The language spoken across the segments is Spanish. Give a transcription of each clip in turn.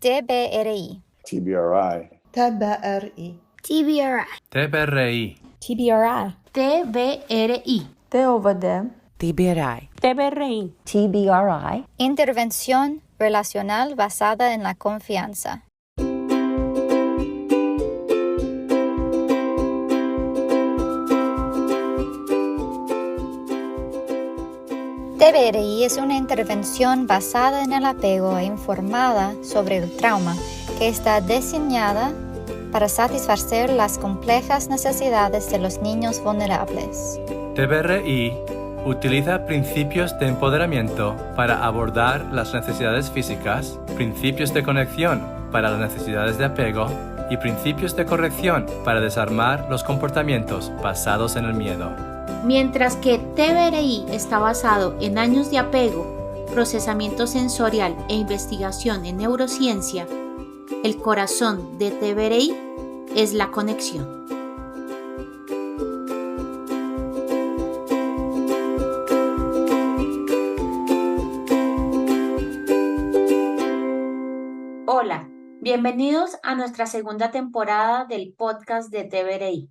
TBRI. TBRI. TBRI. TBRI. TBRI. TBRI. TBRI. TOVD. TBRI. TBRI. TBRI. Intervención relacional basada en la confianza. TBRI es una intervención basada en el apego e informada sobre el trauma que está diseñada para satisfacer las complejas necesidades de los niños vulnerables. TBRI utiliza principios de empoderamiento para abordar las necesidades físicas, principios de conexión para las necesidades de apego y principios de corrección para desarmar los comportamientos basados en el miedo. Mientras que TBRI está basado en años de apego, procesamiento sensorial e investigación en neurociencia, el corazón de TBRI es la conexión. Hola, bienvenidos a nuestra segunda temporada del podcast de TBRI.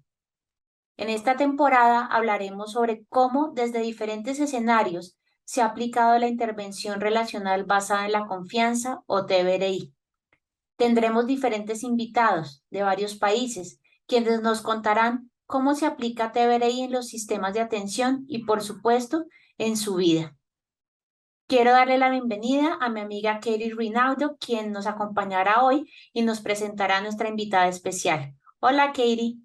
En esta temporada hablaremos sobre cómo desde diferentes escenarios se ha aplicado la intervención relacional basada en la confianza o TBRI. Tendremos diferentes invitados de varios países, quienes nos contarán cómo se aplica TBRI en los sistemas de atención y, por supuesto, en su vida. Quiero darle la bienvenida a mi amiga Katie Rinaldo, quien nos acompañará hoy y nos presentará a nuestra invitada especial. Hola, Katie.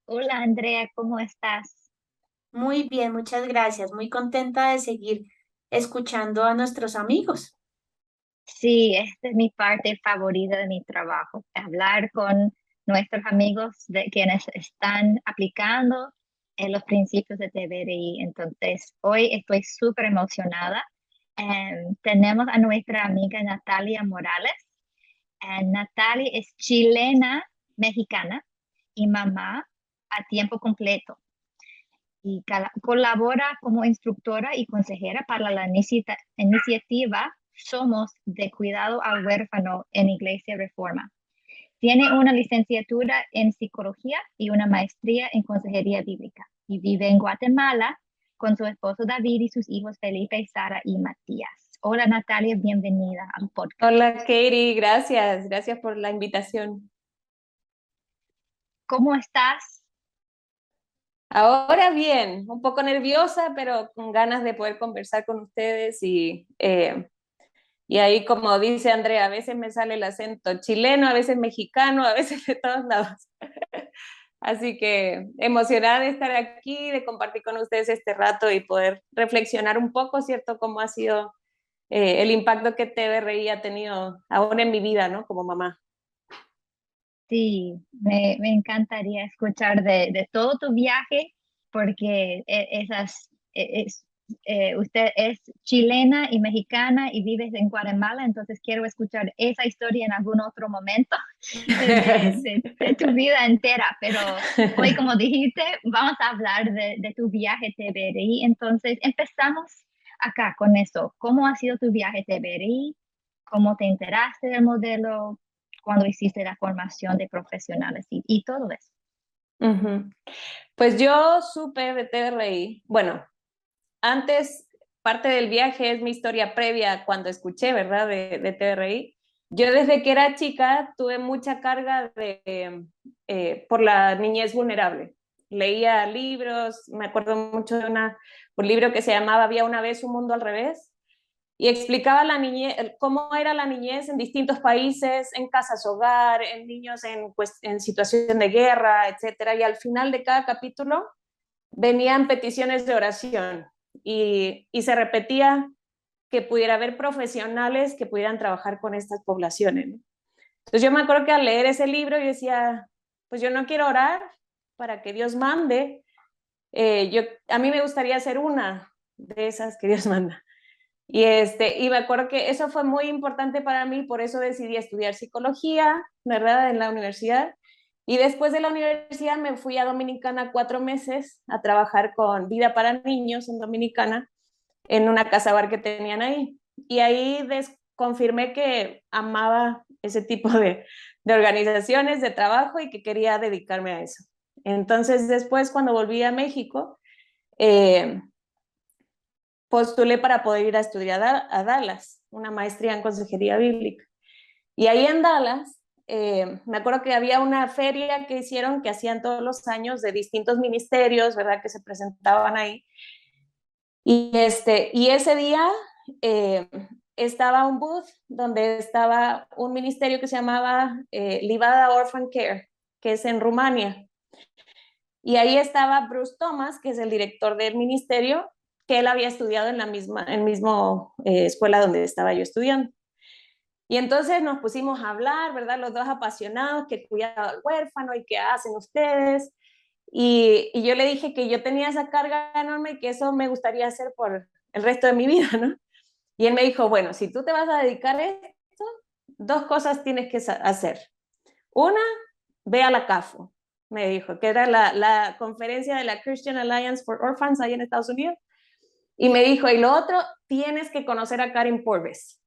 Hola Andrea, ¿cómo estás? Muy bien, muchas gracias. Muy contenta de seguir escuchando a nuestros amigos. Sí, esta es mi parte favorita de mi trabajo, hablar con nuestros amigos de quienes están aplicando los principios de TBRI. Entonces, hoy estoy súper emocionada. Tenemos a nuestra amiga Natalia Morales. Natalia es chilena, mexicana y mamá a tiempo completo. Y colabora como instructora y consejera para la iniciativa Somos de Cuidado al Huérfano en Iglesia Reforma. Tiene una licenciatura en psicología y una maestría en consejería bíblica y vive en Guatemala con su esposo David y sus hijos Felipe, Sara y Matías. Hola Natalia, bienvenida al podcast. Hola Katie, gracias por la invitación. ¿Cómo estás? Ahora bien, un poco nerviosa, pero con ganas de poder conversar con ustedes y ahí, como dice Andrea, a veces me sale el acento chileno, a veces mexicano, a veces de todos lados. Así que emocionada de estar aquí, de compartir con ustedes este rato y poder reflexionar un poco, ¿cierto? Cómo ha sido el impacto que TBRI ha tenido ahora en mi vida, ¿no? Como mamá. Sí, me encantaría escuchar de todo tu viaje, porque usted es chilena y mexicana y vives en Guatemala, entonces quiero escuchar esa historia en algún otro momento de tu vida entera. Pero hoy, como dijiste, vamos a hablar de tu viaje TBRI. Entonces, empezamos acá con eso. ¿Cómo ha sido tu viaje TBRI? ¿Cómo te enteraste del modelo? Cuando hiciste la formación de profesionales y todo eso. Uh-huh. Pues yo supe de TBRI, bueno, antes parte del viaje es mi historia previa cuando escuché, ¿verdad? De TBRI. Yo desde que era chica tuve mucha carga por la niñez vulnerable. Leía libros, me acuerdo mucho de un libro que se llamaba Había una vez un mundo al revés, y explicaba la niñez, cómo era la niñez en distintos países, en casas hogar, en niños en situación de guerra, etcétera. Y al final de cada capítulo venían peticiones de oración y se repetía que pudiera haber profesionales que pudieran trabajar con estas poblaciones, ¿no? Entonces yo me acuerdo que al leer ese libro yo decía, pues yo no quiero orar para que Dios mande, a mí me gustaría ser una de esas que Dios manda. Y me acuerdo que eso fue muy importante para mí, por eso decidí estudiar psicología, ¿verdad?, en la universidad. Y después de la universidad me fui a Dominicana 4 meses a trabajar con Vida para Niños en Dominicana, en una casa bar que tenían ahí. Y ahí confirmé que amaba ese tipo de organizaciones, de trabajo y que quería dedicarme a eso. Entonces, después, cuando volví a México, postulé para poder ir a estudiar a Dallas, una maestría en consejería bíblica. Y ahí en Dallas, me acuerdo que había una feria que hicieron, que hacían todos los años de distintos ministerios, ¿verdad? Que se presentaban ahí. Y ese día estaba un booth donde estaba un ministerio que se llamaba Livada Orphan Care, que es en Rumania. Y ahí estaba Bruce Thomas, que es el director del ministerio, que él había estudiado en la misma escuela donde estaba yo estudiando. Y entonces nos pusimos a hablar, ¿verdad? Los dos apasionados, que cuidado al huérfano y qué hacen ustedes. Y yo le dije que yo tenía esa carga enorme y que eso me gustaría hacer por el resto de mi vida, ¿no? Y él me dijo, bueno, si tú te vas a dedicar a esto, dos cosas tienes que hacer. Una, ve a la CAFO, me dijo, que era la conferencia de la Christian Alliance for Orphans ahí en Estados Unidos. Y me dijo, y lo otro, tienes que conocer a Karin Purvis.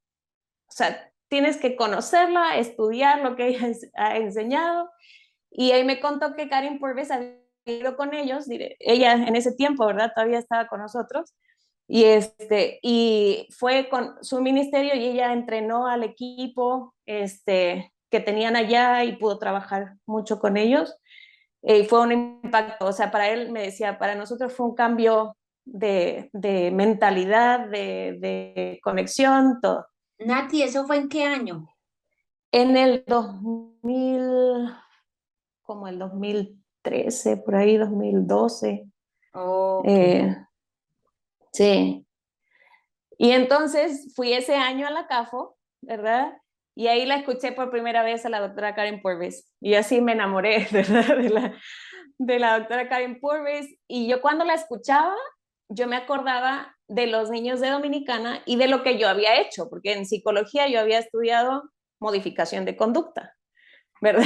O sea, tienes que conocerla, estudiar lo que ella ha enseñado. Y ahí me contó que Karin Purvis había ido con ellos, ella en ese tiempo, ¿verdad? Todavía estaba con nosotros. Y fue con su ministerio y ella entrenó al equipo que tenían allá y pudo trabajar mucho con ellos. Y fue un impacto, o sea, para él me decía, para nosotros fue un cambio de mentalidad, de conexión, todo. Nati, ¿eso fue en qué año? En el 2000, como el 2013, por ahí, 2012. Okay. Sí. Y entonces fui ese año a la CAFO, ¿verdad? Y ahí la escuché por primera vez a la doctora Karin Purvis. Y así me enamoré, ¿verdad? De la doctora Karin Purvis. Y yo cuando la escuchaba, yo me acordaba de los niños de Dominicana y de lo que yo había hecho, porque en psicología yo había estudiado modificación de conducta, ¿verdad?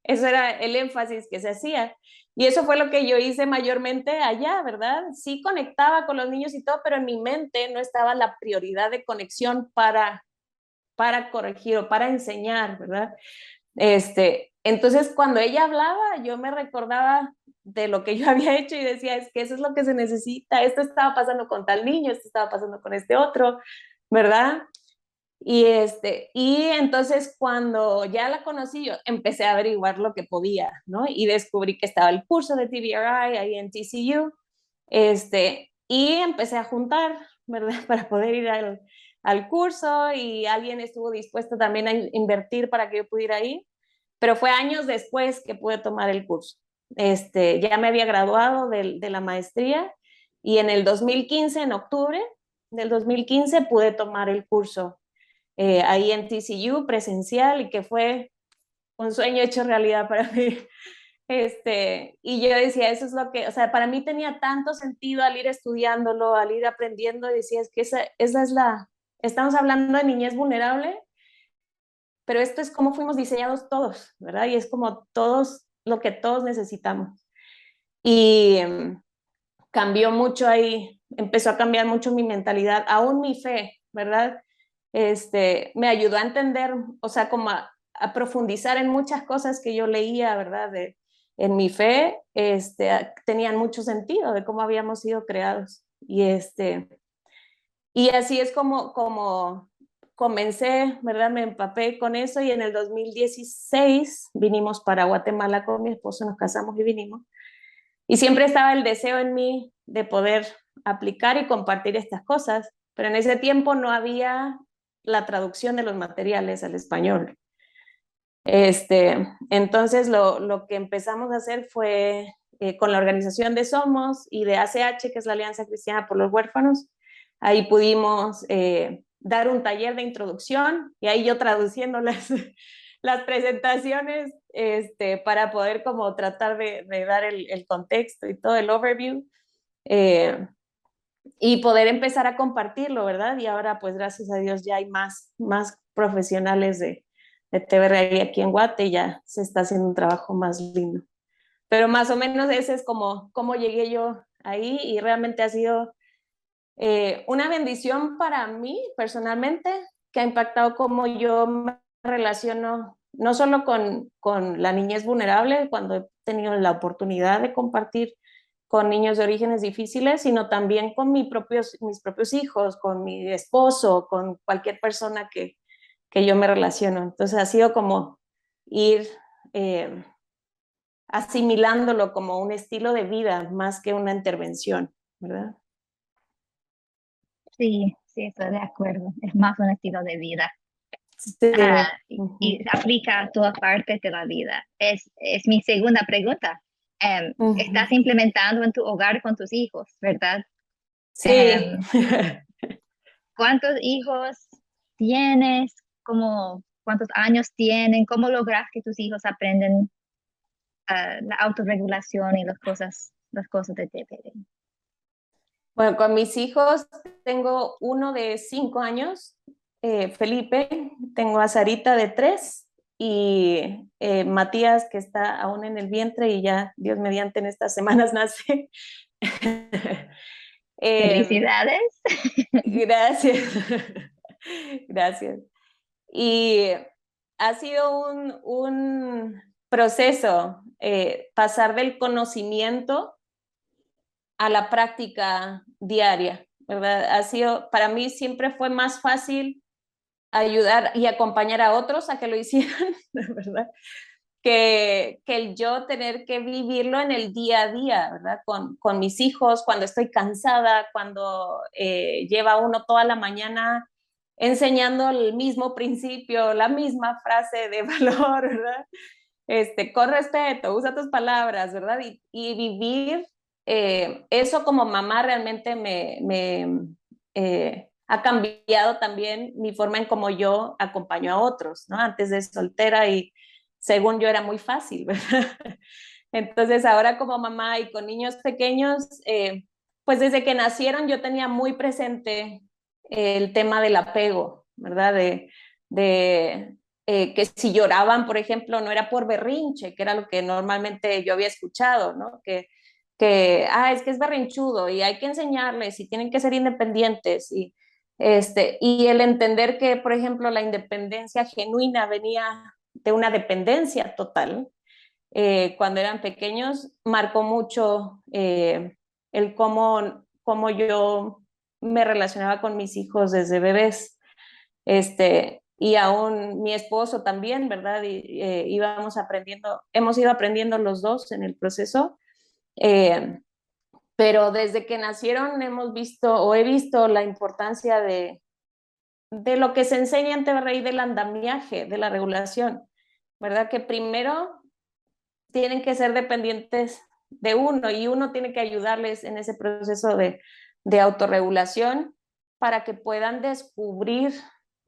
Eso era el énfasis que se hacía. Y eso fue lo que yo hice mayormente allá, ¿verdad? Sí conectaba con los niños y todo, pero en mi mente no estaba la prioridad de conexión para corregir o para enseñar, ¿verdad? Entonces, cuando ella hablaba, yo me recordaba de lo que yo había hecho y decía, es que eso es lo que se necesita, esto estaba pasando con tal niño, esto estaba pasando con este otro, ¿verdad? Y entonces cuando ya la conocí, yo empecé a averiguar lo que podía, ¿no? Y descubrí que estaba el curso de TBRI ahí en TCU, y empecé a juntar, ¿verdad? Para poder ir al curso y alguien estuvo dispuesto también a invertir para que yo pudiera ir, pero fue años después que pude tomar el curso. Ya me había graduado de la maestría y en el 2015, en octubre del 2015, pude tomar el curso ahí en TCU presencial y que fue un sueño hecho realidad para mí. Y yo decía, eso es lo que, o sea, para mí tenía tanto sentido al ir estudiándolo, al ir aprendiendo, decía, es que esa es estamos hablando de niñez vulnerable, pero esto es como fuimos diseñados todos, ¿verdad? Y es como todos, lo que todos necesitamos. Y cambió mucho ahí, empezó a cambiar mucho mi mentalidad, aún mi fe, ¿verdad? Me ayudó a entender, o sea, como a profundizar en muchas cosas que yo leía, ¿verdad? En mi fe, tenían mucho sentido de cómo habíamos sido creados. Y así es como comencé, ¿verdad? Me empapé con eso y en el 2016 vinimos para Guatemala con mi esposo, nos casamos y vinimos. Y siempre estaba el deseo en mí de poder aplicar y compartir estas cosas, pero en ese tiempo no había la traducción de los materiales al español. Entonces lo que empezamos a hacer fue con la organización de Somos y de ACH, que es la Alianza Cristiana por los Huérfanos, ahí pudimos dar un taller de introducción y ahí yo traduciendo las presentaciones para poder como tratar de dar el contexto y todo el overview y poder empezar a compartirlo, ¿verdad? Y ahora pues gracias a Dios ya hay más profesionales de TBRI aquí en Guate y ya se está haciendo un trabajo más lindo. Pero más o menos ese es como llegué yo ahí y realmente ha sido una bendición para mí personalmente que ha impactado cómo yo me relaciono, no solo con la niñez vulnerable, cuando he tenido la oportunidad de compartir con niños de orígenes difíciles, sino también con mis propios hijos, con mi esposo, con cualquier persona que yo me relaciono. Entonces ha sido como ir asimilándolo como un estilo de vida más que una intervención, ¿verdad? Sí, sí, estoy de acuerdo. Es más un estilo de vida. Sí. Y aplica a todas partes de la vida. Es mi segunda pregunta. Estás implementando en tu hogar con tus hijos, ¿verdad? Sí. ¿Cuántos hijos tienes? ¿Cuántos años tienen? ¿Cómo logras que tus hijos aprenden la autorregulación y las cosas de TPD? Bueno, con mis hijos tengo uno de 5 años, Felipe, tengo a Sarita de 3 y Matías que está aún en el vientre y ya, Dios mediante, en estas semanas nace. Felicidades. Gracias. Gracias. Y ha sido un proceso, pasar del conocimiento a la práctica diaria, ¿verdad? Ha sido, para mí siempre fue más fácil ayudar y acompañar a otros a que lo hicieran, ¿verdad? Que el yo tener que vivirlo en el día a día, ¿verdad? Con mis hijos, cuando estoy cansada, cuando lleva uno toda la mañana enseñando el mismo principio, la misma frase de valor, ¿verdad? Con respeto, usa tus palabras, ¿verdad? Y vivir eso como mamá realmente ha cambiado también mi forma en cómo yo acompaño a otros, ¿no? Antes de soltera y según yo era muy fácil, ¿verdad? Entonces ahora como mamá y con niños pequeños, pues desde que nacieron yo tenía muy presente el tema del apego, ¿verdad? Que si lloraban, por ejemplo, no era por berrinche, que era lo que normalmente yo había escuchado, ¿no? Es que es berrinchudo y hay que enseñarles y tienen que ser independientes y el entender que, por ejemplo, la independencia genuina venía de una dependencia total, cuando eran pequeños, marcó mucho el cómo yo me relacionaba con mis hijos desde bebés. Y aún mi esposo también, ¿verdad? Hemos ido aprendiendo los dos en el proceso, pero desde que nacieron he visto la importancia de lo que se enseña en TVRI del andamiaje, de la regulación, ¿verdad? Que primero tienen que ser dependientes de uno y uno tiene que ayudarles en ese proceso de autorregulación para que puedan descubrir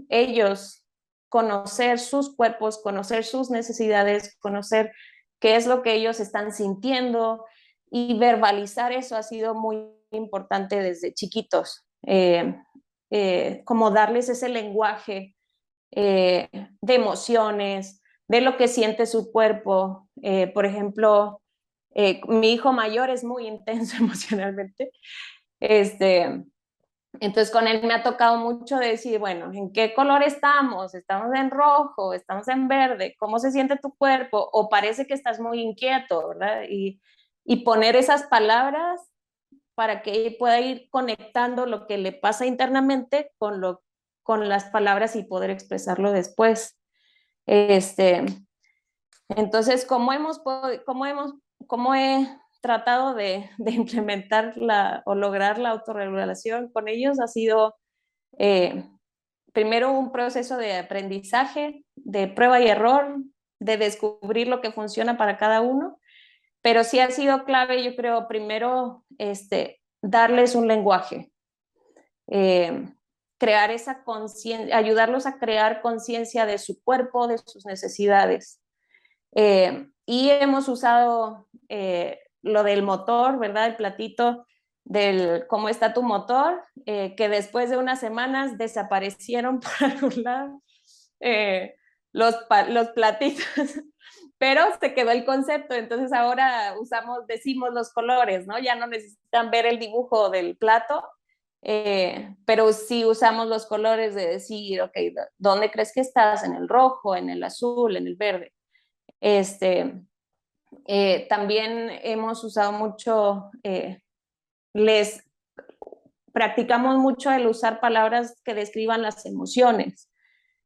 ellos, conocer sus cuerpos, conocer sus necesidades, conocer qué es lo que ellos están sintiendo y verbalizar eso ha sido muy importante desde chiquitos, como darles ese lenguaje de emociones, de lo que siente su cuerpo. Por ejemplo, mi hijo mayor es muy intenso emocionalmente. Entonces con él me ha tocado mucho decir, bueno, ¿en qué color estamos? ¿Estamos en rojo? ¿Estamos en verde? ¿Cómo se siente tu cuerpo? O parece que estás muy inquieto, ¿verdad? Y poner esas palabras para que él pueda ir conectando lo que le pasa internamente con las palabras y poder expresarlo después. Entonces, ¿cómo he tratado de implementar o lograr la autorregulación con ellos? Ha sido primero un proceso de aprendizaje, de prueba y error, de descubrir lo que funciona para cada uno, pero sí ha sido clave, yo creo, primero darles un lenguaje, crear esa conciencia, ayudarlos a crear conciencia de su cuerpo, de sus necesidades. Y hemos usado lo del motor, ¿verdad? El platito del cómo está tu motor, que después de unas semanas desaparecieron por algún lado los platitos, pero se quedó el concepto, entonces ahora decimos los colores, ¿no? Ya no necesitan ver el dibujo del plato, pero sí usamos los colores de decir, ok, ¿dónde crees que estás? ¿En el rojo, en el azul, en el verde? También hemos usado mucho, les practicamos mucho el usar palabras que describan las emociones.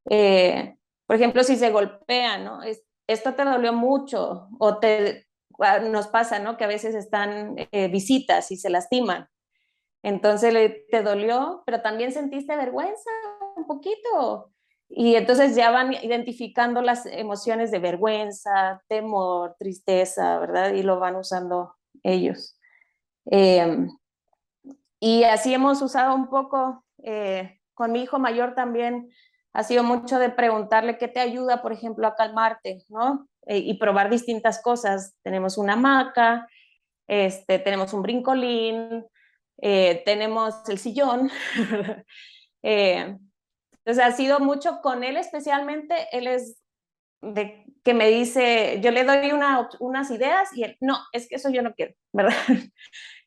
Por ejemplo, si se golpean, ¿no? Esto te dolió mucho, o nos pasa, ¿no? Que a veces están visitas y se lastiman. Entonces te dolió, pero también sentiste vergüenza un poquito. Y entonces ya van identificando las emociones de vergüenza, temor, tristeza, ¿verdad? Y lo van usando ellos. Y así hemos usado un poco, con mi hijo mayor también ha sido mucho de preguntarle qué te ayuda, por ejemplo, a calmarte, ¿no? Y probar distintas cosas. Tenemos una hamaca, tenemos un brincolín, tenemos el sillón. Entonces ha sido mucho con él especialmente. Él es de que me dice, yo le doy unas ideas y él, no, es que eso yo no quiero, ¿verdad?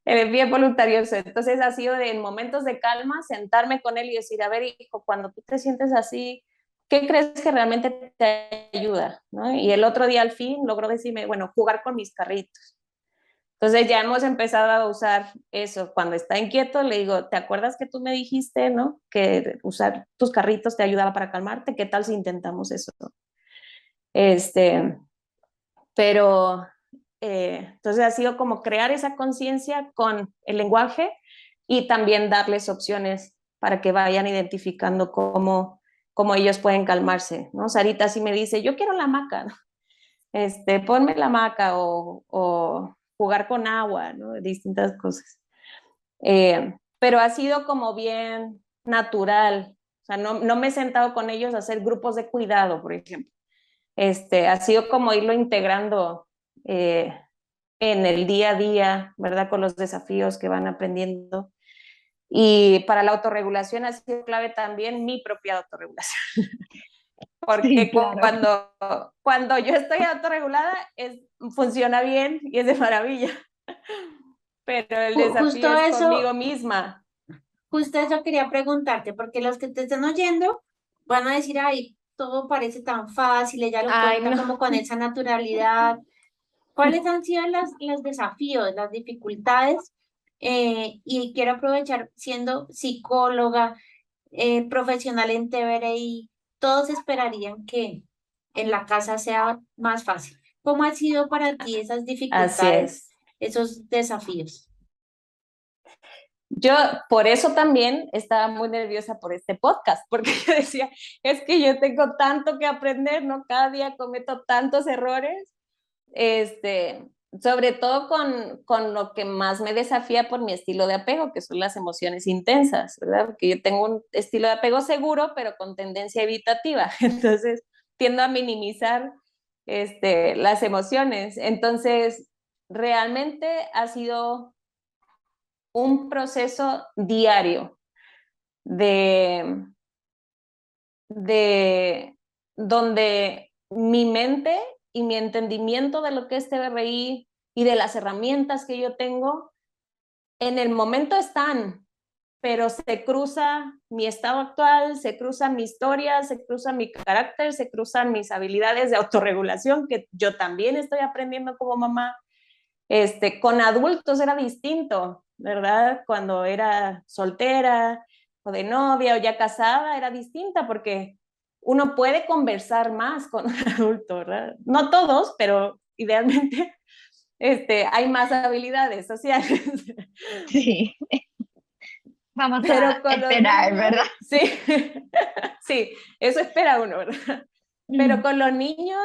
Él es bien voluntarioso. Entonces ha sido en momentos de calma sentarme con él y decir, a ver, hijo, cuando tú te sientes así, ¿qué crees que realmente te ayuda? ¿No? Y el otro día al fin logró decirme, bueno, jugar con mis carritos. Entonces ya hemos empezado a usar eso. Cuando está inquieto, le digo, ¿te acuerdas que tú me dijiste, ¿no? Que usar tus carritos te ayudaba para calmarte. ¿Qué tal si intentamos eso? Pero entonces ha sido como crear esa conciencia con el lenguaje y también darles opciones para que vayan identificando cómo ellos pueden calmarse, ¿no? Sarita sí me dice, yo quiero la hamaca, ¿no? Ponme la hamaca o jugar con agua, ¿no? Distintas cosas. Pero ha sido como bien natural, o sea, no me he sentado con ellos a hacer grupos de cuidado, por ejemplo. Ha sido como irlo integrando en el día a día, ¿verdad? Con los desafíos que van aprendiendo. Y para la autorregulación ha sido clave también mi propia autorregulación. Porque Sí, claro. cuando yo estoy autorregulada, funciona bien y es de maravilla. Pero el desafío Justo es eso, conmigo misma. justo eso quería preguntarte, porque los que te estén oyendo van a decir, ay, todo parece tan fácil, ella lo Ay, cuenta no. como con esa naturalidad. ¿Cuáles han sido los desafíos, las dificultades? Y quiero aprovechar siendo psicóloga, profesional en TVRI, todos esperarían que en la casa sea más fácil. ¿Cómo han sido para ti esas Así dificultades, es. esos desafíos? Yo por eso también estaba muy nerviosa por este podcast, porque yo decía, es que yo tengo tanto que aprender, ¿no? Cada día cometo tantos errores, sobre todo con lo que más me desafía por mi estilo de apego, que son las emociones intensas, ¿verdad? Porque yo tengo un estilo de apego seguro, pero con tendencia evitativa, entonces tiendo a minimizar las emociones. Entonces, realmente ha sido un proceso diario de, de donde mi mente y mi entendimiento de lo que es TBRI y de las herramientas que yo tengo, en el momento están, pero se cruza mi estado actual, se cruza mi historia, se cruza mi carácter, se cruzan mis habilidades de autorregulación, que yo también estoy aprendiendo como mamá. Con adultos era distinto, ¿verdad? Cuando era soltera o de novia o ya casada era distinta porque uno puede conversar más con un adulto, ¿verdad? No todos, pero idealmente hay más habilidades sociales. Sí, vamos a Pero con los esperar, niños, ¿verdad? sí, sí, eso espera uno, ¿verdad? Pero Mm. con los niños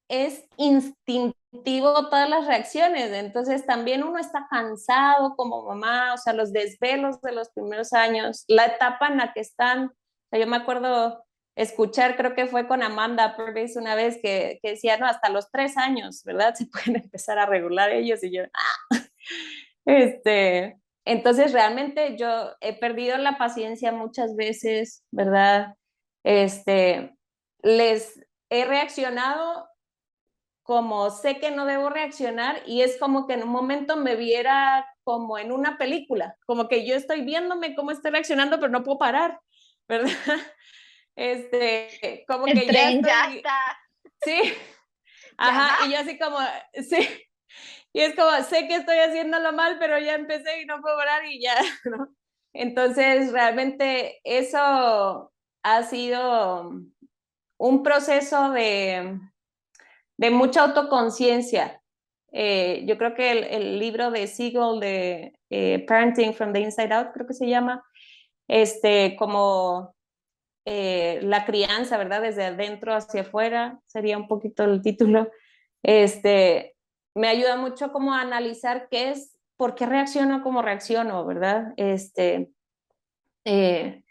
es instintivo todas las reacciones, entonces también uno está cansado como mamá, o sea, los desvelos de los primeros años, la etapa en la que están, o sea, yo me acuerdo escuchar, creo que fue con Amanda Purvis una vez que decía, no, hasta los 3 años, ¿verdad? Se pueden empezar a regular ellos y yo, este, entonces realmente yo he perdido la paciencia muchas veces, ¿verdad? Les he reaccionado como sé que no debo reaccionar y es como que en un momento me viera como en una película, como que yo estoy viéndome cómo estoy reaccionando, pero no puedo parar, ¿verdad? Como El que ya tren ya estoy, está, sí, ya va. ajá, y yo así como, sí, y es como, sé que estoy haciéndolo mal, pero ya empecé y no puedo parar y ya, ¿no? Entonces, realmente eso ha sido un proceso de mucha autoconciencia. Yo creo que el libro de Siegel de Parenting from the Inside Out, creo que se llama, como la crianza, ¿verdad? Desde adentro hacia afuera, sería un poquito el título. Me ayuda mucho como a analizar qué es, por qué reacciono como reacciono, ¿verdad? Eh,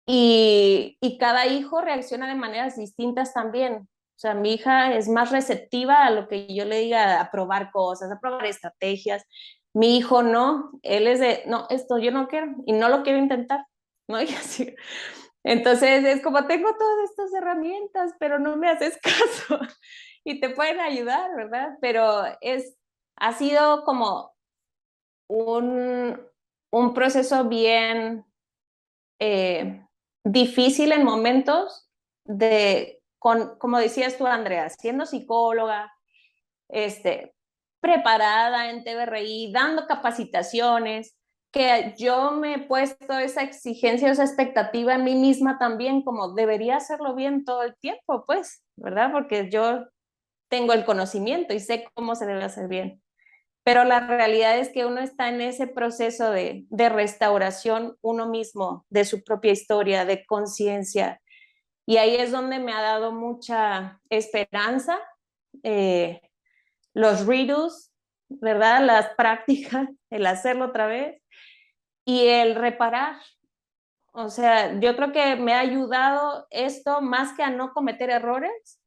y cada hijo reacciona de maneras distintas también. O sea, mi hija es más receptiva a lo que yo le diga, a probar cosas, a probar estrategias. Mi hijo no, él es de, no, esto yo no quiero y no lo quiero intentar, ¿no? Y así. Entonces es como, tengo todas estas herramientas, pero no me haces caso y te pueden ayudar, ¿verdad? Pero ha sido como un proceso bien difícil en momentos como decías tú, Andrea, siendo psicóloga, preparada en TVRI, dando capacitaciones, que yo me he puesto esa exigencia, esa expectativa en mí misma también, como debería hacerlo bien todo el tiempo, pues, ¿verdad? Porque yo tengo el conocimiento y sé cómo se debe hacer bien. Pero la realidad es que uno está en ese proceso de restauración uno mismo, de su propia historia, de conciencia. Y ahí es donde me ha dado mucha esperanza. Los redos, ¿verdad? Las prácticas, el hacerlo otra vez y el reparar. O sea, yo creo que me ha ayudado esto más que a no cometer errores,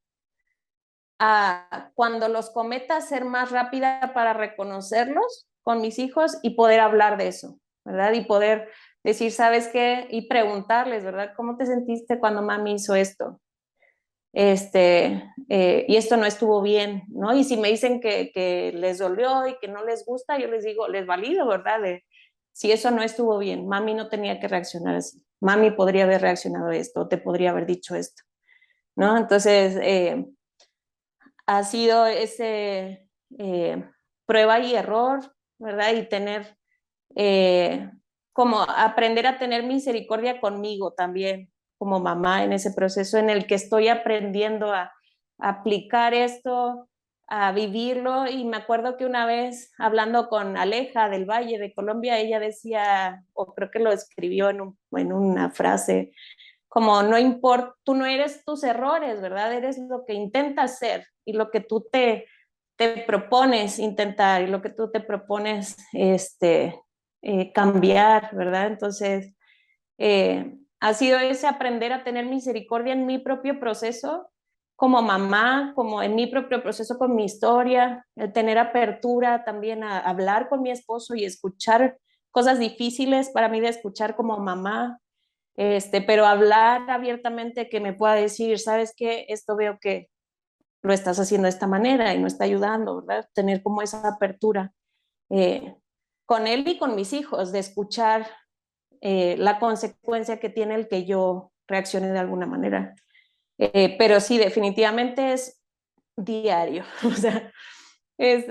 a cuando los cometa ser más rápida para reconocerlos con mis hijos y poder hablar de eso, ¿verdad? Y poder decir, ¿sabes qué? Y preguntarles, ¿verdad? ¿Cómo te sentiste cuando mami hizo esto? Y esto no estuvo bien, ¿no? Y si me dicen que les dolió y que no les gusta, yo les digo, les valido, ¿verdad? Si eso no estuvo bien, mami no tenía que reaccionar así, mami podría haber reaccionado a esto, te podría haber dicho esto, ¿no? Entonces, ha sido ese prueba y error, ¿verdad? Y tener, como aprender a tener misericordia conmigo también, como mamá, en ese proceso en el que estoy aprendiendo a aplicar esto, a vivirlo. Y me acuerdo que una vez hablando con Aleja del Valle de Colombia, ella decía, o creo que lo escribió en una frase, como no importa, tú no eres tus errores, ¿verdad? Eres lo que intentas ser y lo que tú te propones intentar y lo que tú te propones cambiar, ¿verdad? Entonces, ha sido ese aprender a tener misericordia en mi propio proceso como mamá, como en mi propio proceso con mi historia, el tener apertura también a hablar con mi esposo y escuchar cosas difíciles para mí de escuchar como mamá, pero hablar abiertamente que me pueda decir, ¿sabes qué? Esto veo que lo estás haciendo de esta manera y no está ayudando, ¿verdad? Tener como esa apertura eh, con él y con mis hijos, de escuchar la consecuencia que tiene el que yo reaccione de alguna manera. Pero sí, definitivamente es diario, o sea, es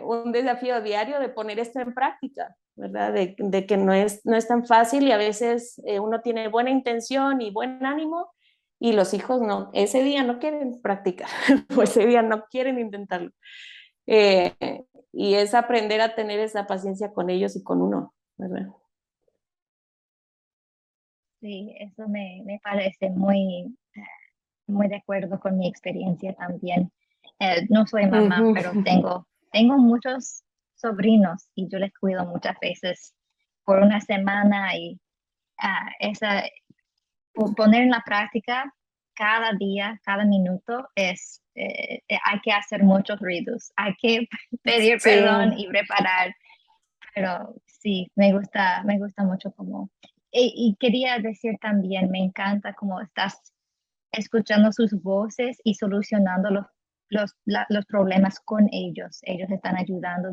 un desafío diario de poner esto en práctica, ¿verdad? De que no es tan fácil y a veces uno tiene buena intención y buen ánimo y los hijos no, ese día no quieren practicar o ese día no quieren intentarlo. Eh, y es aprender a tener esa paciencia con ellos y con uno, ¿verdad? Sí, eso me parece muy de acuerdo con mi experiencia también. No soy mamá, pero tengo muchos sobrinos y yo les cuido muchas veces por una semana y esa, poner en la práctica cada día, cada minuto hay que hacer muchos redos, hay que pedir Sí, perdón y preparar, pero sí, me gusta mucho como, y quería decir también, me encanta cómo estás escuchando sus voces y solucionando los problemas con ellos. Ellos están ayudando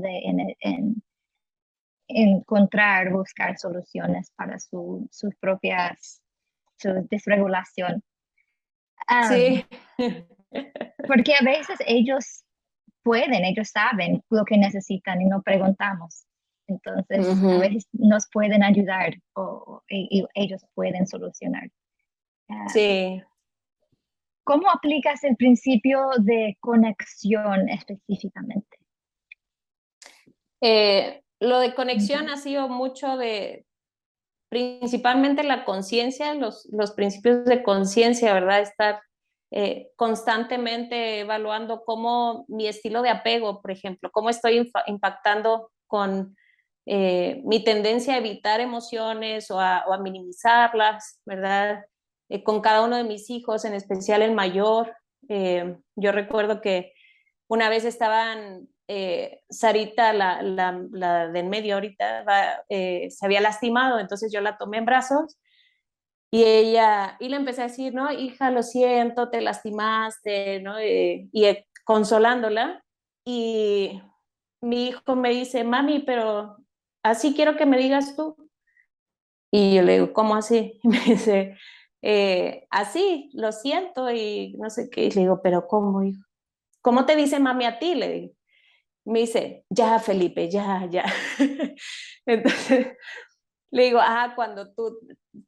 encontrar, buscar soluciones para sus propias, su desregulación. Sí. Porque a veces ellos saben lo que necesitan y no preguntamos. Entonces, a Ujú. veces nos pueden ayudar y ellos pueden solucionar. Ah, Sí. ¿Cómo aplicas el principio de conexión específicamente? Lo de conexión ha sido mucho de principalmente la conciencia, los principios de conciencia, ¿verdad? Estar constantemente evaluando cómo mi estilo de apego, por ejemplo, cómo estoy impactando con mi tendencia a evitar emociones o a minimizarlas, ¿verdad? Con cada uno de mis hijos, en especial el mayor. Yo recuerdo que una vez estaban, Sarita, la de en medio ahorita, se había lastimado, entonces yo la tomé en brazos y le empecé a decir, no, hija, lo siento, te lastimaste, ¿no? Consolándola. Y mi hijo me dice, mami, pero así quiero que me digas tú. Y yo le digo, ¿cómo así? Y me dice, así, lo siento y no sé qué. Y le digo, pero ¿cómo, hijo? ¿Cómo te dice mami a ti? Le digo. Me dice, ya, Felipe, ya, ya. Entonces le digo,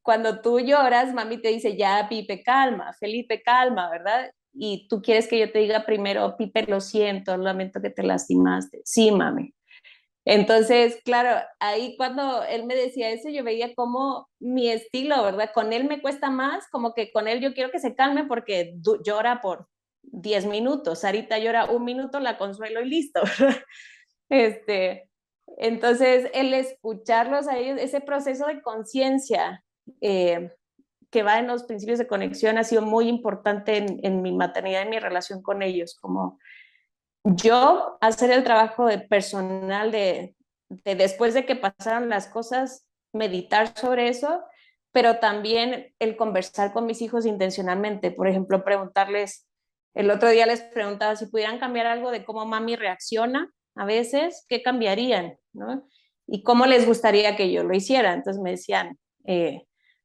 cuando tú lloras, mami te dice, ya, Pipe, calma, Felipe, calma, ¿verdad? Y tú quieres que yo te diga primero, Pipe, lo siento, lamento que te lastimaste. Sí, mami. Entonces, claro, ahí cuando él me decía eso, yo veía como mi estilo, ¿verdad? Con él me cuesta más, como que con él yo quiero que se calme porque llora por 10 minutos. Sarita llora un minuto, la consuelo y listo. Este, entonces, el escucharlos a ellos, ese proceso de conciencia eh, que va en los principios de conexión ha sido muy importante en mi maternidad y mi relación con ellos, como yo hacer el trabajo de personal de después de que pasaron las cosas, meditar sobre eso, pero también el conversar con mis hijos intencionalmente. Por ejemplo, preguntarles, el otro día les preguntaba si pudieran cambiar algo de cómo mami reacciona a veces, ¿qué cambiarían? ¿No? Y cómo les gustaría que yo lo hiciera. Entonces me decían,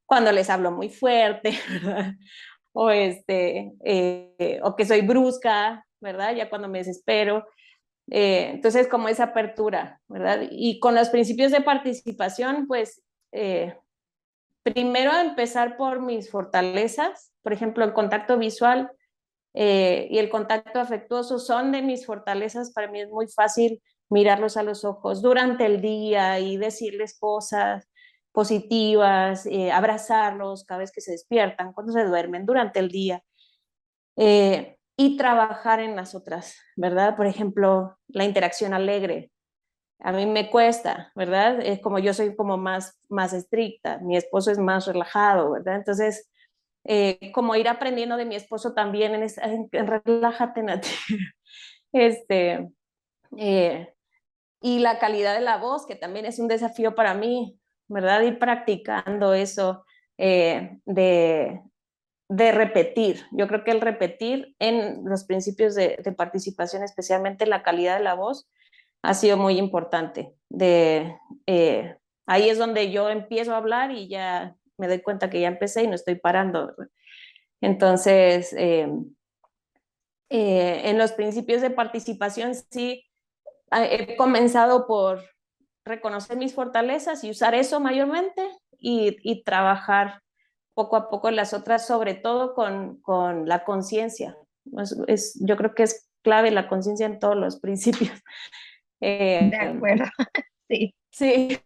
cuando les hablo muy fuerte, ¿verdad? O que soy brusca, ¿verdad? Ya cuando me desespero. Entonces, como esa apertura, ¿verdad? Y con los principios de participación, pues, primero empezar por mis fortalezas, por ejemplo, el contacto visual y el contacto afectuoso son de mis fortalezas. Para mí es muy fácil mirarlos a los ojos durante el día y decirles cosas positivas, abrazarlos cada vez que se despiertan, cuando se duermen, durante el día. Y trabajar en las otras, ¿verdad? Por ejemplo, la interacción alegre. A mí me cuesta, ¿verdad? Es como yo soy como más estricta, mi esposo es más relajado, ¿verdad? Entonces, como ir aprendiendo de mi esposo también en relájate, Nati. Este, eh, y la calidad de la voz, que también es un desafío para mí, ¿verdad? Ir practicando eso de repetir. Yo creo que el repetir en los principios de participación, especialmente la calidad de la voz, ha sido muy importante. Ahí es donde yo empiezo a hablar y ya me doy cuenta que ya empecé y no estoy parando. Entonces, en los principios de participación sí he comenzado por reconocer mis fortalezas y usar eso mayormente y trabajar poco a poco las otras, sobre todo con la conciencia. Yo creo que es clave la conciencia en todos los principios. De Eh, acuerdo, sí. sí,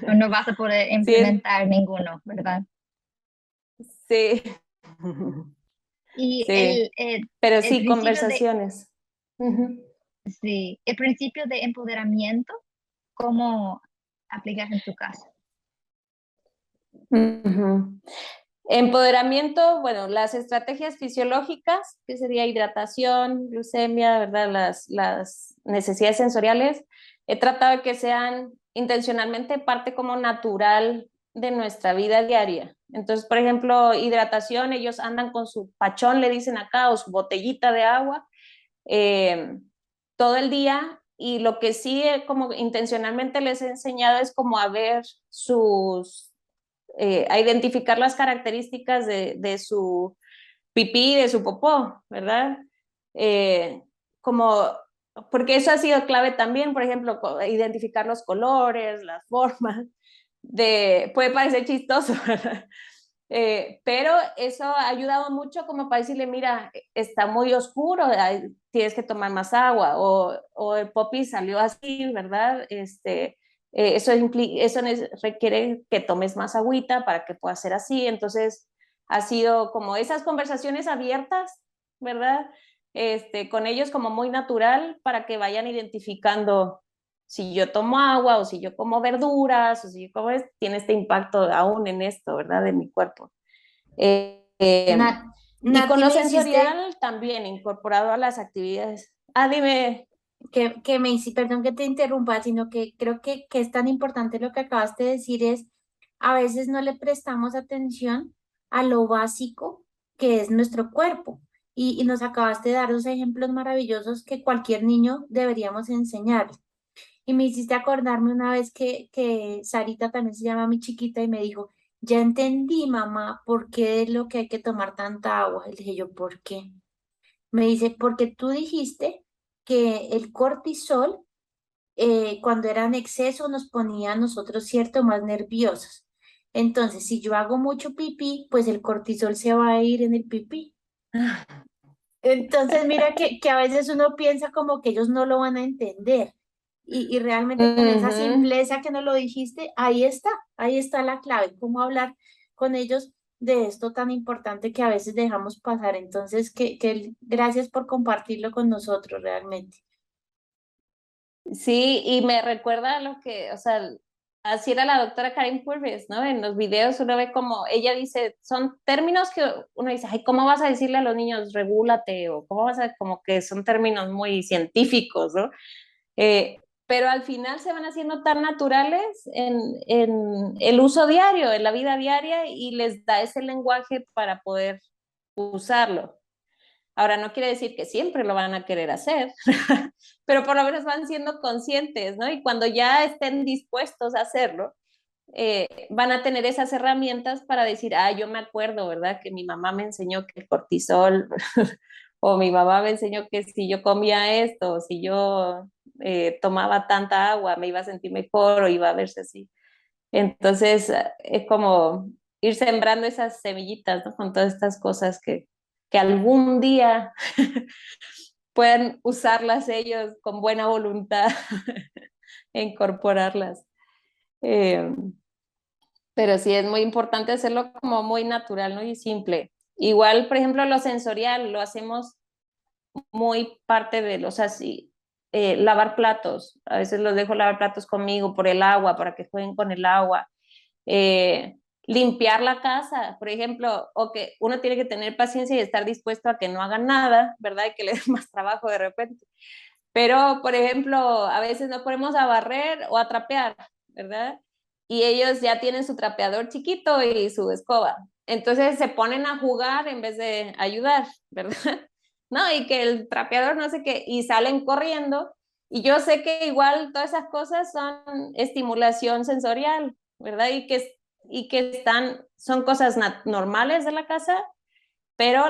No vas a poder sí, implementar ninguno, ¿verdad? sí, Y sí, pero el sí, principio de, conversaciones. Ujú. sí, el principio de empoderamiento, ¿cómo aplicas en tu caso? Ujú. Empoderamiento, bueno, las estrategias fisiológicas, que sería hidratación, glucemia, ¿verdad? Las necesidades sensoriales, he tratado de que sean intencionalmente parte como natural de nuestra vida diaria. Entonces, por ejemplo, hidratación, ellos andan con su pachón, le dicen acá, o su botellita de agua, eh, todo el día y lo que sí como intencionalmente les he enseñado es como a ver a identificar las características de su pipí, de su popó, ¿verdad? Como, porque eso ha sido clave también, por ejemplo, identificar los colores, las formas, puede parecer chistoso, ¿verdad? Pero eso ha ayudado mucho como para decirle, mira, está muy oscuro, tienes que tomar más agua, o el popi salió así, ¿verdad? Eso requiere que tomes más agüita para que pueda ser así. Entonces, ha sido como esas conversaciones abiertas, ¿verdad? Con ellos como muy natural para que vayan identificando si yo tomo agua o si yo como verduras o si yo como tiene este impacto aún en esto, ¿verdad? De mi cuerpo. Y con Nati, lo me hiciste sensorial también incorporado a las actividades. Ah, dime. que me hiciste, perdón que te interrumpa, sino que creo que es tan importante lo que acabaste de decir es, a veces no le prestamos atención a lo básico que es nuestro cuerpo. Y nos acabaste de dar dos ejemplos maravillosos que cualquier niño deberíamos enseñar. Y me hiciste acordarme una vez que Sarita también se llama mi chiquita y me dijo, ya entendí, mamá, por qué es lo que hay que tomar tanta agua. Y le dije yo, ¿por qué? Me dice, porque tú dijiste que el cortisol, cuando era en exceso, nos ponía a nosotros, cierto, más nerviosos. Entonces, si yo hago mucho pipí, pues el cortisol se va a ir en el pipí. Entonces, mira que a veces uno piensa como que ellos no lo van a entender. Y realmente con esa Ujú. simpleza que nos lo dijiste, ahí está la clave, cómo hablar con ellos de esto tan importante que a veces dejamos pasar. Entonces, gracias por compartirlo con nosotros realmente. Sí, y me recuerda a lo que, o sea, así era la doctora Karen Purvis, ¿no? En los videos uno ve como ella dice, son términos que uno dice, ay, ¿cómo vas a decirle a los niños, regúlate? O ¿cómo vas a, como que son términos muy científicos, ¿no? Pero al final se van haciendo tan naturales en el uso diario, en la vida diaria, y les da ese lenguaje para poder usarlo. Ahora, no quiere decir que siempre lo van a querer hacer, pero por lo menos van siendo conscientes, ¿no? Y cuando ya estén dispuestos a hacerlo, van a tener esas herramientas para decir, ah, yo me acuerdo, ¿verdad? Que mi mamá me enseñó que el cortisol, o mi mamá me enseñó que si yo comía esto, o si yo tomaba tanta agua, me iba a sentir mejor o iba a verse así. Entonces, es como ir sembrando esas semillitas, ¿no? Con todas estas cosas que algún día puedan usarlas ellos con buena voluntad e incorporarlas. Eh, pero sí es muy importante hacerlo como muy natural, ¿no? Y simple. Igual, por ejemplo, lo sensorial lo hacemos muy parte de los así. Lavar platos, a veces los dejo lavar platos conmigo por el agua, para que jueguen con el agua. Limpiar la casa, por ejemplo, o que uno tiene que tener paciencia y estar dispuesto a que no hagan nada, ¿verdad? Y que le den más trabajo de repente. Pero, por ejemplo, a veces nos ponemos a barrer o a trapear, ¿verdad? Y ellos ya tienen su trapeador chiquito y su escoba. Entonces se ponen a jugar en vez de ayudar, ¿verdad? No, y que el trapeador no sé qué, y salen corriendo. Y yo sé que igual todas esas cosas son estimulación sensorial, ¿verdad? Y que son cosas normales de la casa, pero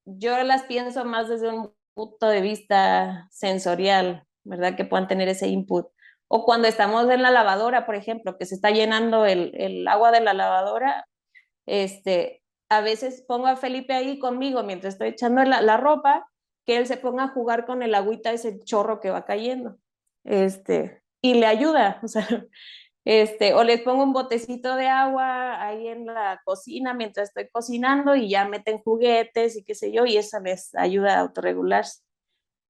yo las pienso más desde un punto de vista sensorial, ¿verdad? Que puedan tener ese input. O cuando estamos en la lavadora, por ejemplo, que se está llenando el agua de la lavadora, a veces pongo a Felipe ahí conmigo mientras estoy echando la ropa, que él se ponga a jugar con el agüita, ese chorro que va cayendo. Y le ayuda, o sea, o les pongo un botecito de agua ahí en la cocina mientras estoy cocinando y ya meten juguetes y qué sé yo, y eso les ayuda a autorregularse.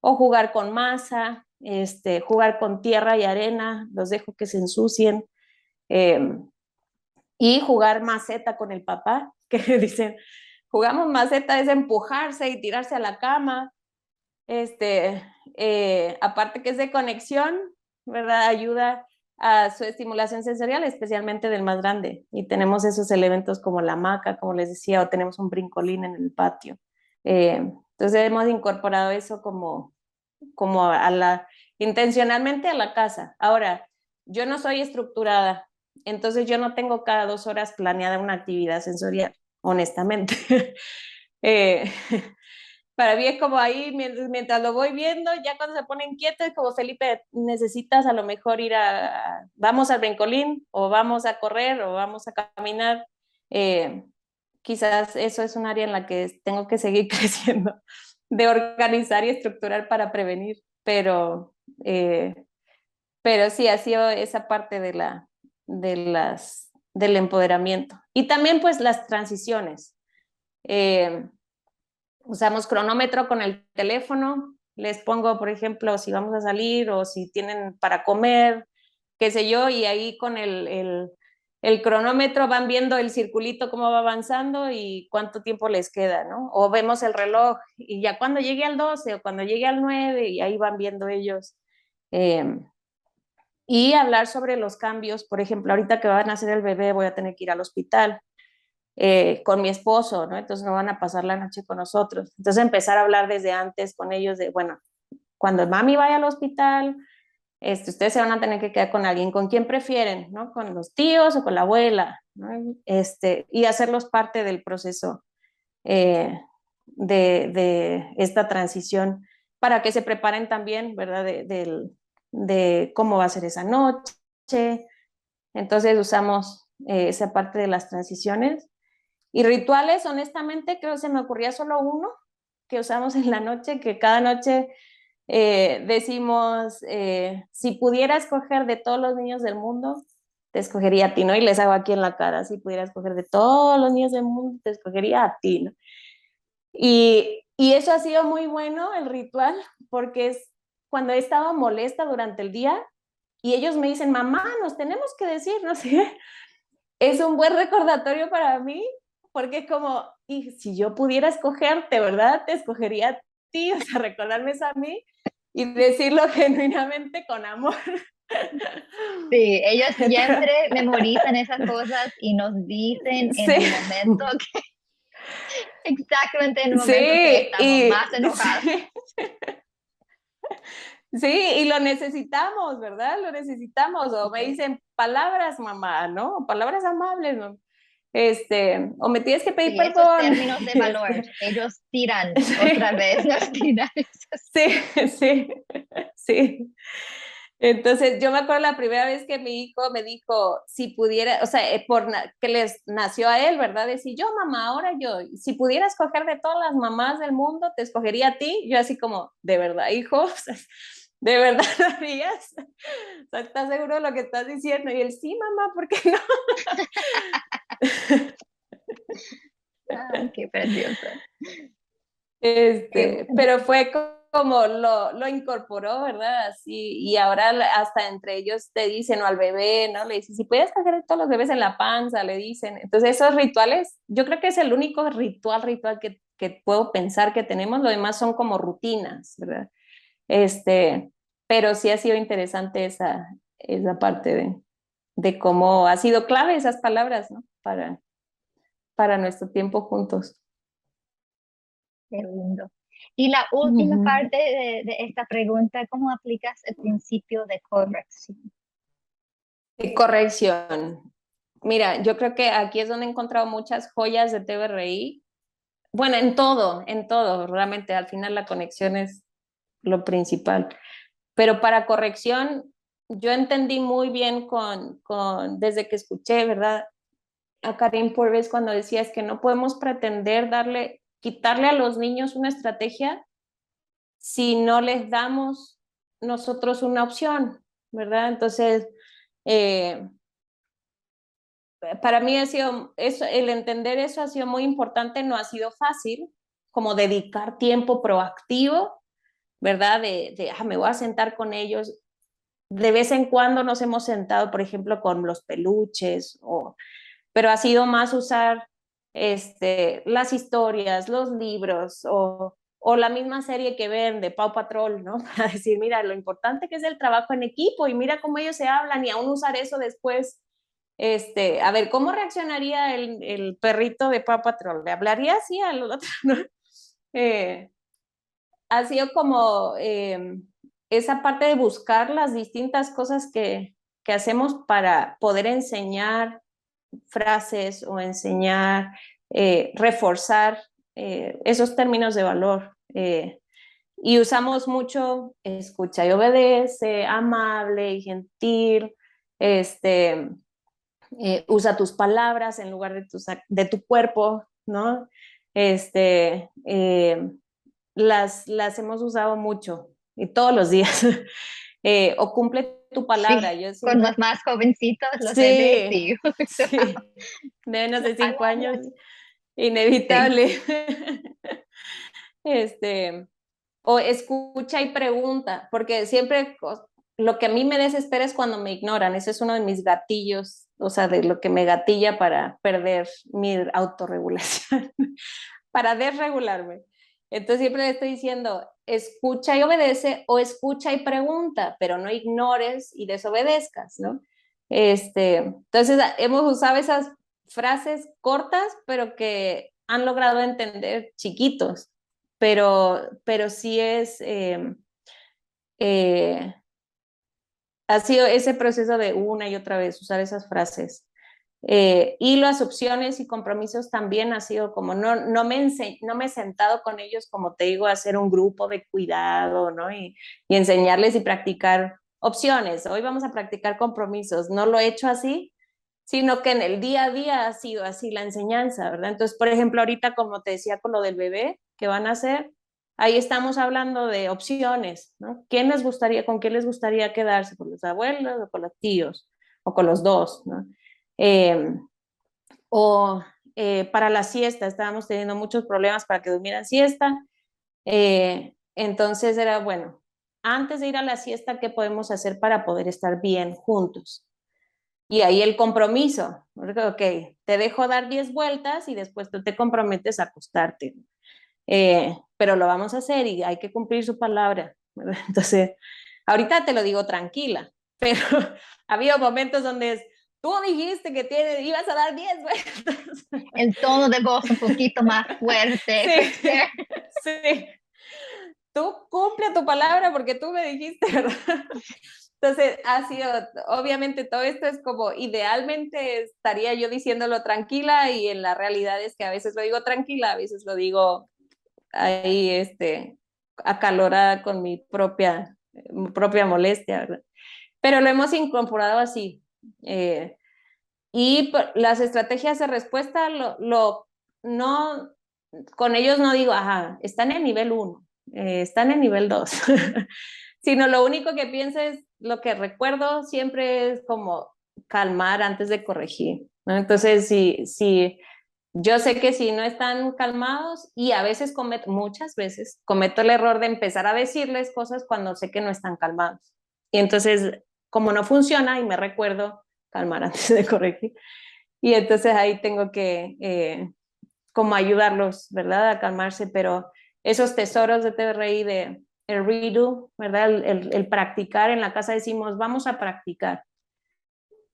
O jugar con masa, jugar con tierra y arena, los dejo que se ensucien. Eh, y jugar maceta con el papá, que dicen, jugamos maceta es empujarse y tirarse a la cama. Aparte que es de conexión, ¿verdad? Ayuda a su estimulación sensorial, especialmente del más grande. Y tenemos esos elementos como la hamaca, como les decía, o tenemos un brincolín en el patio. Entonces hemos incorporado eso como intencionalmente a la casa. Ahora, yo no soy estructurada, entonces yo no tengo cada 2 horas planeada una actividad sensorial, honestamente. eh, para mí es como ahí, mientras lo voy viendo, ya cuando se pone inquieto, es como, Felipe, necesitas a lo mejor ir vamos al brincolín, o vamos a correr, o vamos a caminar. Quizás eso es un área en la que tengo que seguir creciendo, de organizar y estructurar para prevenir, pero sí ha sido esa parte del empoderamiento. Y también pues las transiciones. Usamos cronómetro con el teléfono, les pongo, por ejemplo, si vamos a salir o si tienen para comer, qué sé yo, y ahí con el cronómetro van viendo el circulito cómo va avanzando y cuánto tiempo les queda, ¿no? O vemos el reloj y ya cuando llegue al 12 o cuando llegue al 9 y ahí van viendo ellos. Y hablar sobre los cambios, por ejemplo, ahorita que van a nacer el bebé voy a tener que ir al hospital con mi esposo, ¿no? Entonces no van a pasar la noche con nosotros. Entonces empezar a hablar desde antes con ellos de, bueno, cuando mami vaya al hospital, ustedes se van a tener que quedar con alguien, ¿con quién prefieren? ¿No? ¿Con los tíos o con la abuela? ¿No? Y hacerlos parte del proceso de esta transición para que se preparen también, ¿verdad? De cómo va a ser esa noche. Entonces usamos esa parte de las transiciones. Y rituales, honestamente, creo que se me ocurría solo uno que usamos en la noche, que cada noche decimos, si pudiera escoger de todos los niños del mundo, te escogería a ti, ¿no? Y les hago aquí en la cara, si pudiera escoger de todos los niños del mundo, te escogería a ti, ¿no? Y eso ha sido muy bueno, el ritual, porque es cuando he estado molesta durante el día y ellos me dicen, mamá, nos tenemos que decir, no sé, es un buen recordatorio para mí, porque es como, y si yo pudiera escogerte, ¿verdad? Te escogería a ti, o sea, recordarme eso a mí y decirlo genuinamente con amor. Sí, ellos siempre memorizan esas cosas y nos dicen en el Sí, momento que, exactamente en el momento que sí, estamos más enojados. sí. Sí, y lo necesitamos, ¿verdad? Lo necesitamos. O me dicen palabras, mamá, ¿no? Palabras amables, ¿no? O me tienes que pedir Sí, esos perdón. términos de valor, ellos tiran Sí, otra vez, nos tiran esos. sí, sí, sí. Entonces, yo me acuerdo la primera vez que mi hijo me dijo, si pudiera, o sea, que les nació a él, ¿verdad? Decir, yo, mamá, ahora yo, si pudiera escoger de todas las mamás del mundo, te escogería a ti. Yo así como, ¿de verdad, hijo? O sea, ¿de verdad lo harías? O sea, ¿estás seguro de lo que estás diciendo? Y él, sí, mamá, ¿por qué no? Ay, qué precioso. Qué bueno. Pero fue como lo incorporó, ¿verdad? Así, y ahora hasta entre ellos te dicen, o al bebé, ¿no? Le dicen, si puedes coger a todos los bebés en la panza, le dicen. Entonces esos rituales, yo creo que es el único ritual que puedo pensar que tenemos, lo demás son como rutinas, ¿verdad? Pero sí ha sido interesante esa parte de cómo ha sido clave esas palabras, ¿no? Para nuestro tiempo juntos. Qué lindo. Y la última Ujú. parte de esta pregunta, ¿cómo aplicas el principio de corrección? Corrección. Mira, yo creo que aquí es donde he encontrado muchas joyas de TVRI. Bueno, en todo, realmente al final la conexión es lo principal. Pero para corrección, yo entendí muy bien desde que escuché, ¿verdad? A Karin Purvis cuando decía es que no podemos pretender quitarle a los niños una estrategia si no les damos nosotros una opción, ¿verdad? Entonces, eh, para mí el entender eso ha sido muy importante, no ha sido fácil, como dedicar tiempo proactivo, ¿verdad? Me voy a sentar con ellos. De vez en cuando nos hemos sentado, por ejemplo, con los peluches, pero ha sido más usar las historias, los libros o la misma serie que ven de Paw Patrol, ¿no? Para decir, mira, lo importante que es el trabajo en equipo y mira cómo ellos se hablan y aún usar eso después. A ver, ¿cómo reaccionaría el perrito de Paw Patrol? ¿Le hablaría así al otro? ¿No? Ha sido como esa parte de buscar las distintas cosas que hacemos para poder enseñar frases o enseñar, reforzar esos términos de valor. Y usamos mucho escucha y obedece, amable y gentil, usa tus palabras en lugar de tu cuerpo, ¿no? Las hemos usado mucho y todos los días. O cumple tu palabra. Sí, Yo con siempre... los más jovencitos, los bebés, Sí, sí. sí, de menos de 5 años, Palabras. Sí, inevitable. Este, o escucha y pregunta, porque siempre lo que a mí me desespera es cuando me ignoran. Ese es uno de mis gatillos, o sea, de lo que me gatilla para perder mi autorregulación, para desregularme. Entonces siempre le estoy diciendo, escucha y obedece o escucha y pregunta, pero no ignores y desobedezcas, ¿no? Entonces hemos usado esas frases cortas, pero que han logrado entender chiquitos, pero sí eh, ha sido ese proceso de una y otra vez usar esas frases. Y las opciones y compromisos también ha sido como, no me he sentado con ellos, como te digo, a hacer un grupo de cuidado, ¿no? Y enseñarles y practicar opciones. Hoy vamos a practicar compromisos. No lo he hecho así, sino que en el día a día ha sido así la enseñanza, ¿verdad? Entonces, por ejemplo, ahorita, como te decía, con lo del bebé que van a hacer, ahí estamos hablando de opciones, ¿no? ¿Con quién les gustaría quedarse? ¿Con los abuelos o con los tíos? ¿O con los dos, ¿no? Eh, o para la siesta, estábamos teniendo muchos problemas para que durmieran siesta. Entonces era, bueno, antes de ir a la siesta, ¿qué podemos hacer para poder estar bien juntos? Y ahí el compromiso, ok, te dejo dar 10 vueltas y después tú te comprometes a acostarte. Pero lo vamos a hacer y hay que cumplir su palabra, ¿verdad? Entonces, ahorita te lo digo tranquila, pero ha habido momentos donde tú dijiste que ibas a dar 10 vueltas. el tono de voz un poquito más fuerte. Sí, sí. Tú cumple tu palabra porque tú me dijiste, ¿verdad? Entonces, ha sido, obviamente todo esto es como, idealmente estaría yo diciéndolo tranquila y en la realidad es que a veces lo digo tranquila, a veces lo digo ahí, acalorada con mi propia molestia, ¿verdad? Pero lo hemos incorporado así. Y las estrategias de respuesta, no, con ellos no digo, ajá, están en nivel 1, están en nivel 2, sino lo único que pienso es, lo que recuerdo siempre es como calmar antes de corregir, ¿no? Entonces, si yo sé que si no están calmados, y a veces muchas veces cometo el error de empezar a decirles cosas cuando sé que no están calmados. Y entonces, como no funciona, y me recuerdo calmar antes de corregir, y entonces ahí tengo que como ayudarlos, ¿verdad? A calmarse, pero esos tesoros de TRI, de el redo, ¿verdad? El practicar, en la casa decimos, vamos a practicar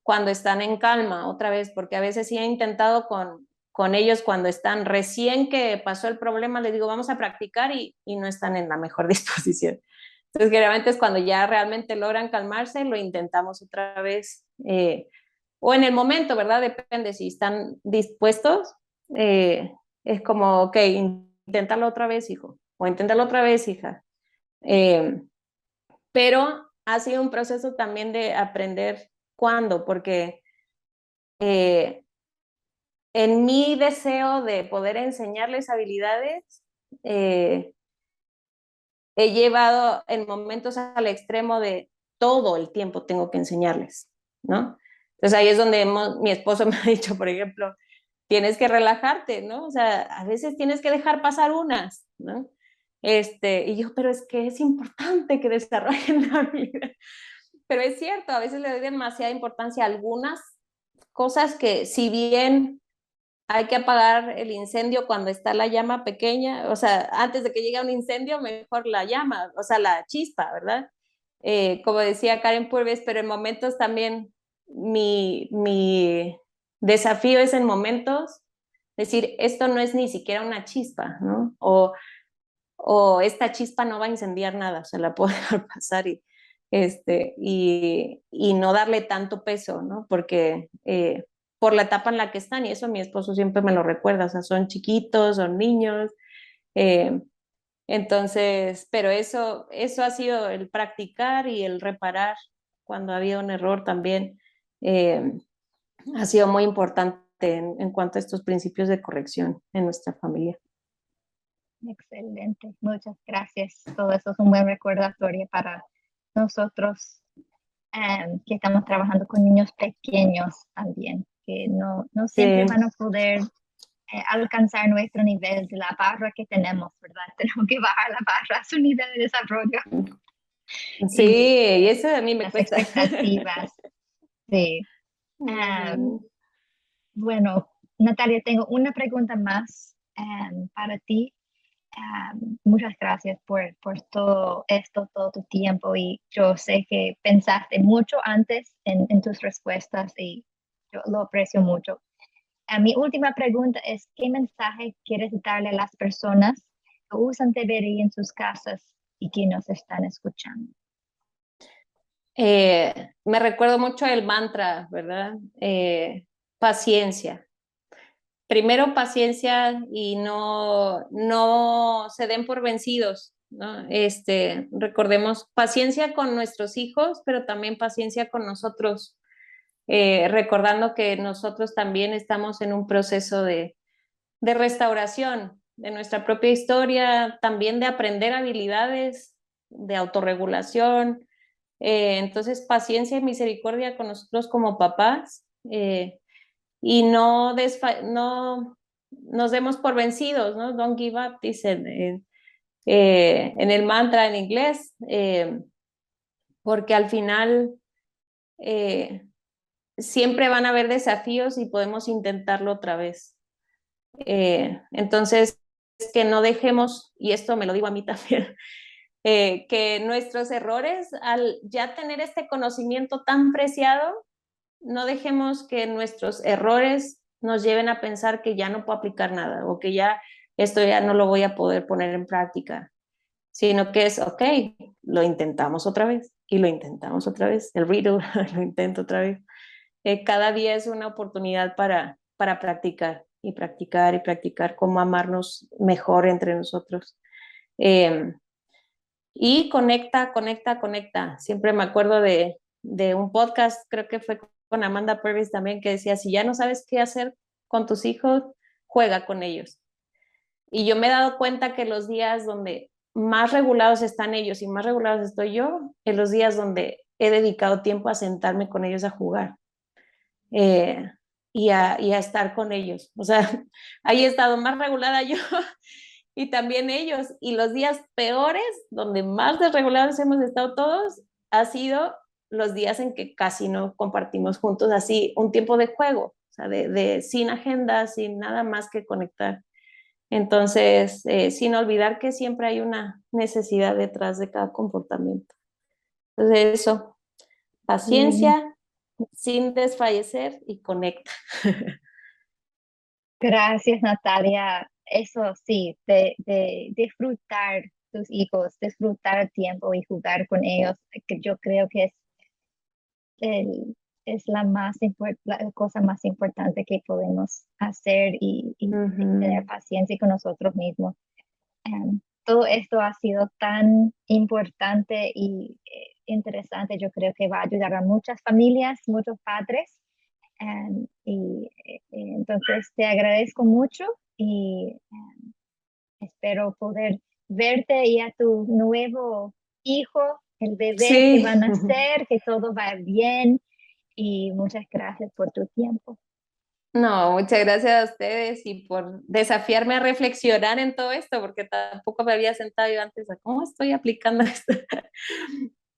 cuando están en calma otra vez, porque a veces sí he intentado con ellos cuando están recién que pasó el problema, les digo, vamos a practicar y no están en la mejor disposición. Entonces, generalmente es cuando ya realmente logran calmarse, lo intentamos otra vez. O en el momento, ¿verdad? Depende si están dispuestos. Es como, ok, inténtalo otra vez, hijo, o inténtalo otra vez, hija. Pero ha sido un proceso también de aprender cuándo, porque en mi deseo de poder enseñarles habilidades, he llevado en momentos al extremo de todo el tiempo tengo que enseñarles, ¿no? Entonces ahí es donde mi esposo me ha dicho, por ejemplo, tienes que relajarte, ¿no? O sea, a veces tienes que dejar pasar unas, ¿no? Y yo, pero es que es importante que desarrollen la habilidad. Pero es cierto, a veces le doy demasiada importancia a algunas cosas que, si bien hay que apagar el incendio cuando está la llama pequeña, o sea, antes de que llegue un incendio, mejor la llama, o sea, la chispa, ¿verdad? Como decía Karen Purvis, pero en momentos también mi desafío es en momentos decir, esto no es ni siquiera una chispa, ¿no? O o esta chispa no va a incendiar nada, se la puedo dejar pasar y no darle tanto peso, ¿no? Porque por la etapa en la que están, y eso mi esposo siempre me lo recuerda, o sea, son chiquitos, son niños, eh, entonces, pero eso ha sido el practicar y el reparar cuando ha habido un error también, eh, ha sido muy importante en cuanto a estos principios de corrección en nuestra familia. Excelente, muchas gracias. Todo eso es un buen recordatorio para nosotros que estamos trabajando con niños pequeños también, que no siempre Sí. van a poder alcanzar nuestro nivel de la barra que tenemos, ¿verdad? Tenemos que bajar la barra a su nivel de desarrollo. Sí, y eso a mí me Las cuesta. expectativas. Sí. Ujú. Bueno, Natalia, tengo una pregunta más para ti. Muchas gracias por todo esto, todo tu tiempo y yo sé que pensaste mucho antes en tus respuestas y yo lo aprecio mucho. Mi última pregunta es, ¿qué mensaje quieres darle a las personas que usan TVRI en sus casas y que nos están escuchando? Me recuerdo mucho el mantra, ¿verdad? Paciencia. Primero paciencia y no se den por vencidos, ¿no? Recordemos paciencia con nuestros hijos, pero también paciencia con nosotros, recordando que nosotros también estamos en un proceso de restauración de nuestra propia historia, también de aprender habilidades de autorregulación. Entonces, paciencia y misericordia con nosotros como papás. Y no nos demos por vencidos, ¿no? Don't give up, dicen en el mantra en inglés, porque al final eh, siempre van a haber desafíos y podemos intentarlo otra vez. Entonces, que no dejemos, y esto me lo digo a mí también, que nuestros errores, al ya tener este conocimiento tan preciado, no dejemos que nuestros errores nos lleven a pensar que ya no puedo aplicar nada o que ya esto ya no lo voy a poder poner en práctica, sino que es, ok, lo intentamos otra vez y lo intentamos otra vez, el redo lo intento otra vez. Cada día es una oportunidad para practicar y practicar y practicar cómo amarnos mejor entre nosotros. Eh, y conecta, conecta, conecta. Siempre me acuerdo de un podcast, creo que fue con Amanda Purvis también, que decía, si ya no sabes qué hacer con tus hijos, juega con ellos. Y yo me he dado cuenta que los días donde más regulados están ellos y más regulados estoy yo, en los días donde he dedicado tiempo a sentarme con ellos a jugar eh, y a estar con ellos. O sea, ahí he estado más regulada yo y también ellos. Y los días peores, donde más desregulados hemos estado todos, ha sido los días en que casi no compartimos juntos así un tiempo de juego, o sea, sin agenda, sin nada más que conectar. Entonces, sin olvidar que siempre hay una necesidad detrás de cada comportamiento. Entonces, eso, paciencia, sin desfallecer y conecta. Gracias, Natalia. Eso sí, de disfrutar tus hijos, disfrutar el tiempo y jugar con ellos, que yo creo que es la cosa más importante que podemos hacer y tener Uh-huh. paciencia con nosotros mismos. Todo esto ha sido tan importante y interesante. Yo creo que va a ayudar a muchas familias, muchos padres. Entonces te agradezco mucho y espero poder verte y a tu nuevo hijo, el bebé que Sí. van a nacer, que todo va bien y muchas gracias por tu tiempo. No, muchas gracias a ustedes y por desafiarme a reflexionar en todo esto, porque tampoco me había sentado yo antes a cómo estoy aplicando esto.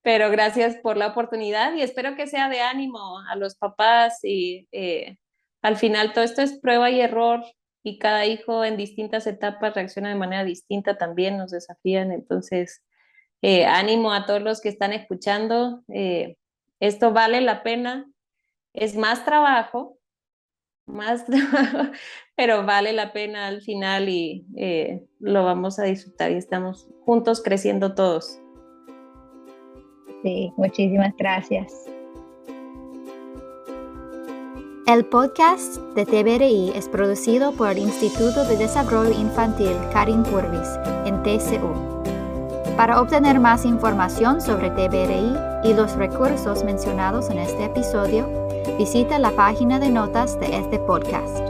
Pero gracias por la oportunidad y espero que sea de ánimo a los papás y al final todo esto es prueba y error y cada hijo en distintas etapas reacciona de manera distinta también, nos desafían. Entonces, ánimo a todos los que están escuchando. Esto vale la pena, es más trabajo, más trabajo, pero vale la pena al final y lo vamos a disfrutar y estamos juntos creciendo todos. Sí, muchísimas gracias. El podcast de TVRI es producido por el Instituto de Desarrollo Infantil Karin Purvis en TCU. Para obtener más información sobre TVRI y los recursos mencionados en este episodio, visita la página de notas de este podcast.